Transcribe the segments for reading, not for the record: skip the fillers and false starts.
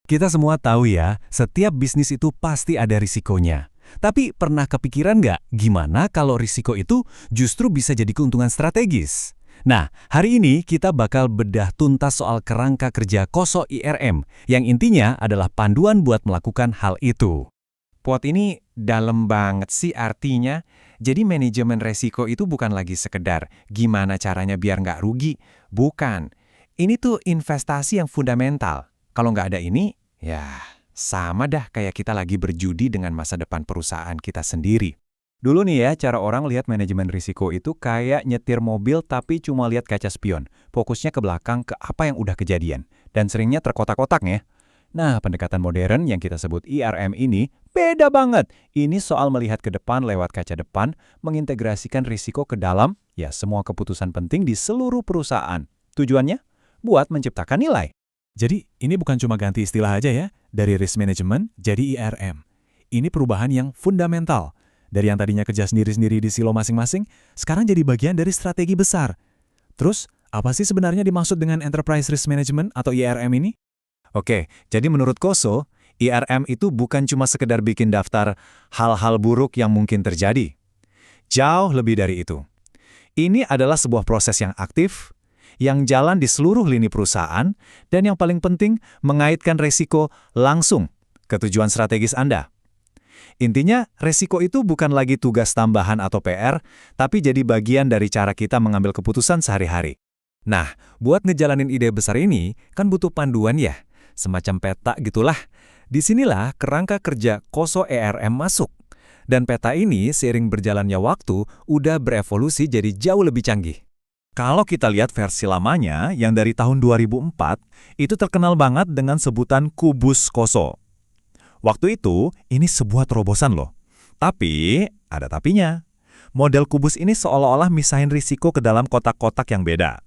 Kita semua tahu ya, setiap bisnis itu pasti ada risikonya. Tapi pernah kepikiran nggak gimana kalau risiko itu justru bisa jadi keuntungan strategis? Nah, hari ini kita bakal bedah tuntas soal kerangka kerja KOSO IRM, yang intinya adalah panduan buat melakukan hal itu. Pot ini dalam banget sih artinya. Jadi manajemen resiko itu bukan lagi sekedar gimana caranya biar nggak rugi. Bukan. Ini tuh investasi yang fundamental. Kalau nggak ada ini, ya sama dah kayak kita lagi berjudi dengan masa depan perusahaan kita sendiri. Dulu nih ya, cara orang lihat manajemen risiko itu kayak nyetir mobil tapi cuma lihat kaca spion. Fokusnya ke belakang ke apa yang udah kejadian. Dan seringnya terkotak-kotak ya. Nah, pendekatan modern yang kita sebut IRM ini beda banget. Ini soal melihat ke depan lewat kaca depan, mengintegrasikan risiko ke dalam, ya semua keputusan penting di seluruh perusahaan. Tujuannya? Buat menciptakan nilai. Jadi, ini bukan cuma ganti istilah aja ya, dari risk management jadi IRM. Ini perubahan yang fundamental. Dari yang tadinya kerja sendiri-sendiri di silo masing-masing, sekarang jadi bagian dari strategi besar. Terus, apa sih sebenarnya dimaksud dengan Enterprise Risk Management atau IRM ini? Oke, jadi menurut KOSO, IRM itu bukan cuma sekedar bikin daftar hal-hal buruk yang mungkin terjadi. Jauh lebih dari itu. Ini adalah sebuah proses yang aktif, yang jalan di seluruh lini perusahaan, dan yang paling penting, mengaitkan resiko langsung ke tujuan strategis Anda. Intinya, resiko itu bukan lagi tugas tambahan atau PR, tapi jadi bagian dari cara kita mengambil keputusan sehari-hari. Nah, buat ngejalanin ide besar ini, kan butuh panduan ya, semacam peta gitulah. Disinilah kerangka kerja KOSO IRM masuk. Dan peta ini, seiring berjalannya waktu, udah berevolusi jadi jauh lebih canggih. Kalau kita lihat versi lamanya, yang dari tahun 2004, itu terkenal banget dengan sebutan kubus KOSO. Waktu itu, ini sebuah terobosan loh. Tapi, ada tapinya. Model kubus ini seolah-olah misahin risiko ke dalam kotak-kotak yang beda.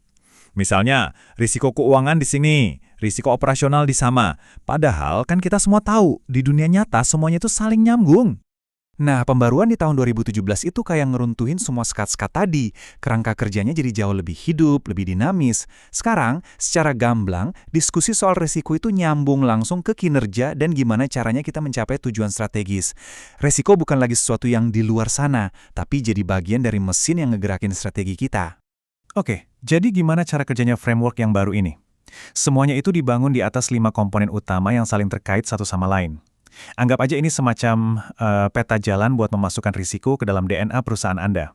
Misalnya, risiko keuangan di sini, risiko operasional di sana. Padahal kan kita semua tahu, di dunia nyata semuanya itu saling nyambung. Nah, pembaruan di tahun 2017 itu kayak ngeruntuhin semua sekat-sekat tadi. Kerangka kerjanya jadi jauh lebih hidup, lebih dinamis. Sekarang, secara gamblang, diskusi soal risiko itu nyambung langsung ke kinerja dan gimana caranya kita mencapai tujuan strategis. Risiko bukan lagi sesuatu yang di luar sana, tapi jadi bagian dari mesin yang ngegerakin strategi kita. Oke, jadi gimana cara kerjanya framework yang baru ini? Semuanya itu dibangun di atas 5 komponen utama yang saling terkait satu sama lain. Anggap aja ini semacam peta jalan buat memasukkan risiko ke dalam DNA perusahaan Anda.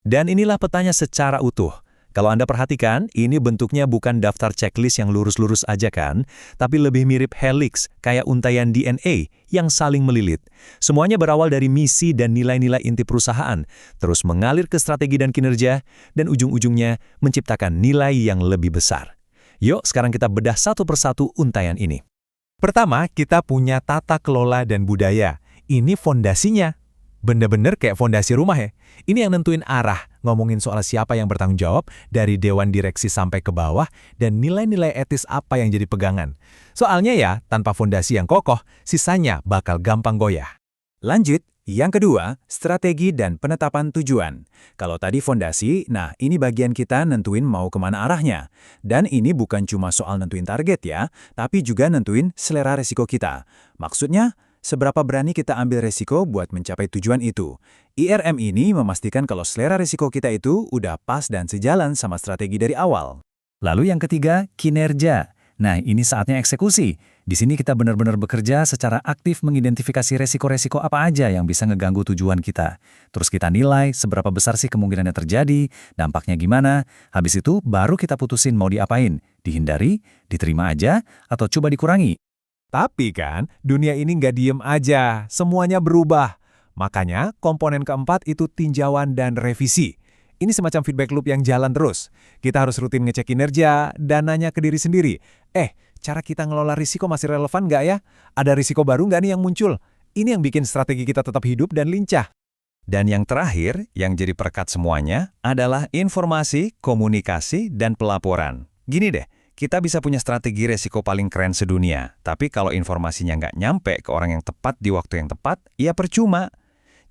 Dan inilah petanya secara utuh. Kalau Anda perhatikan, ini bentuknya bukan daftar checklist yang lurus-lurus aja kan, tapi lebih mirip helix, kayak untaian DNA yang saling melilit. Semuanya berawal dari misi dan nilai-nilai inti perusahaan, terus mengalir ke strategi dan kinerja, dan ujung-ujungnya menciptakan nilai yang lebih besar. Yuk, sekarang kita bedah satu persatu untaian ini. Pertama, kita punya tata kelola dan budaya. Ini fondasinya. Bener-bener kayak fondasi rumah ya. Ini yang nentuin arah, ngomongin soal siapa yang bertanggung jawab, dari dewan direksi sampai ke bawah, dan nilai-nilai etis apa yang jadi pegangan. Soalnya ya, tanpa fondasi yang kokoh, sisanya bakal gampang goyah. Lanjut, yang kedua, strategi dan penetapan tujuan. Kalau tadi fondasi, nah ini bagian kita nentuin mau kemana arahnya. Dan ini bukan cuma soal nentuin target ya, tapi juga nentuin selera resiko kita. Maksudnya, seberapa berani kita ambil resiko buat mencapai tujuan itu. IRM ini memastikan kalau selera resiko kita itu udah pas dan sejalan sama strategi dari awal. Lalu yang ketiga, kinerja. Nah, ini saatnya eksekusi. Di sini kita benar-benar bekerja secara aktif mengidentifikasi resiko-resiko apa aja yang bisa ngeganggu tujuan kita. Terus kita nilai seberapa besar sih kemungkinannya terjadi, dampaknya gimana. Habis itu baru kita putusin mau diapain. Dihindari, diterima aja, atau coba dikurangi. Tapi kan, dunia ini nggak diem aja. Semuanya berubah. Makanya, komponen keempat itu tinjauan dan revisi. Ini semacam feedback loop yang jalan terus. Kita harus rutin ngecek kinerja dan nanya ke diri sendiri. Cara kita ngelola risiko masih relevan nggak ya? Ada risiko baru nggak nih yang muncul? Ini yang bikin strategi kita tetap hidup dan lincah. Dan yang terakhir, yang jadi perekat semuanya, adalah informasi, komunikasi, dan pelaporan. Gini deh, kita bisa punya strategi risiko paling keren sedunia. Tapi kalau informasinya nggak nyampe ke orang yang tepat di waktu yang tepat, ya percuma.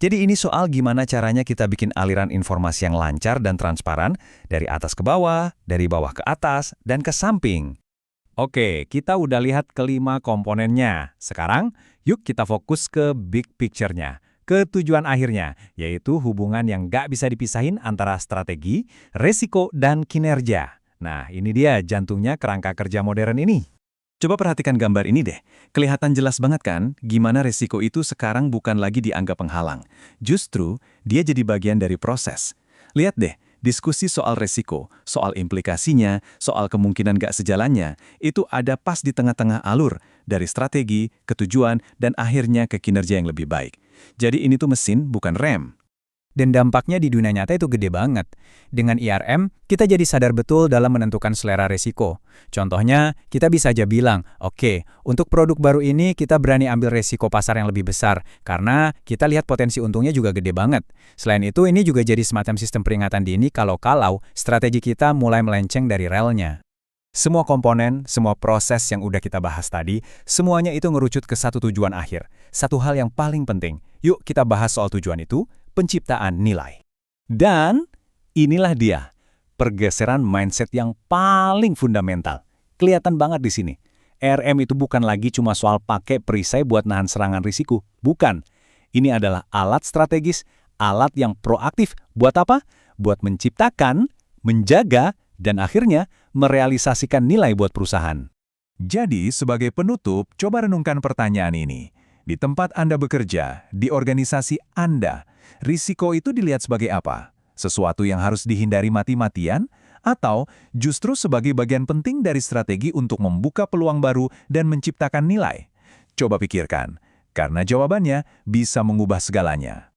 Jadi ini soal gimana caranya kita bikin aliran informasi yang lancar dan transparan dari atas ke bawah, dari bawah ke atas, dan ke samping. Oke, kita udah lihat kelima komponennya. Sekarang, yuk kita fokus ke big picture-nya, ke tujuan akhirnya, yaitu hubungan yang nggak bisa dipisahin antara strategi, resiko, dan kinerja. Nah, ini dia jantungnya kerangka kerja modern ini. Coba perhatikan gambar ini deh. Kelihatan jelas banget kan gimana resiko itu sekarang bukan lagi dianggap penghalang. Justru, dia jadi bagian dari proses. Lihat deh, diskusi soal resiko, soal implikasinya, soal kemungkinan gak sejalannya, itu ada pas di tengah-tengah alur, dari strategi, ke tujuan, dan akhirnya ke kinerja yang lebih baik. Jadi ini tuh mesin, bukan rem. Dan dampaknya di dunia nyata itu gede banget. Dengan IRM, kita jadi sadar betul dalam menentukan selera resiko. Contohnya, kita bisa aja bilang, oke, untuk produk baru ini kita berani ambil resiko pasar yang lebih besar, karena kita lihat potensi untungnya juga gede banget. Selain itu, ini juga jadi semacam sistem peringatan dini kalau-kalau strategi kita mulai melenceng dari relnya. Semua komponen, semua proses yang udah kita bahas tadi, semuanya itu ngerucut ke satu tujuan akhir. Satu hal yang paling penting. Yuk kita bahas soal tujuan itu, penciptaan nilai. Dan inilah dia, pergeseran mindset yang paling fundamental. Kelihatan banget di sini. RM itu bukan lagi cuma soal pakai perisai buat nahan serangan risiko. Bukan. Ini adalah alat strategis, alat yang proaktif. Buat apa? Buat menciptakan, menjaga, dan akhirnya merealisasikan nilai buat perusahaan. Jadi, sebagai penutup, coba renungkan pertanyaan ini. Di tempat Anda bekerja, di organisasi Anda, risiko itu dilihat sebagai apa? Sesuatu yang harus dihindari mati-matian? Atau justru sebagai bagian penting dari strategi untuk membuka peluang baru dan menciptakan nilai? Coba pikirkan, karena jawabannya bisa mengubah segalanya.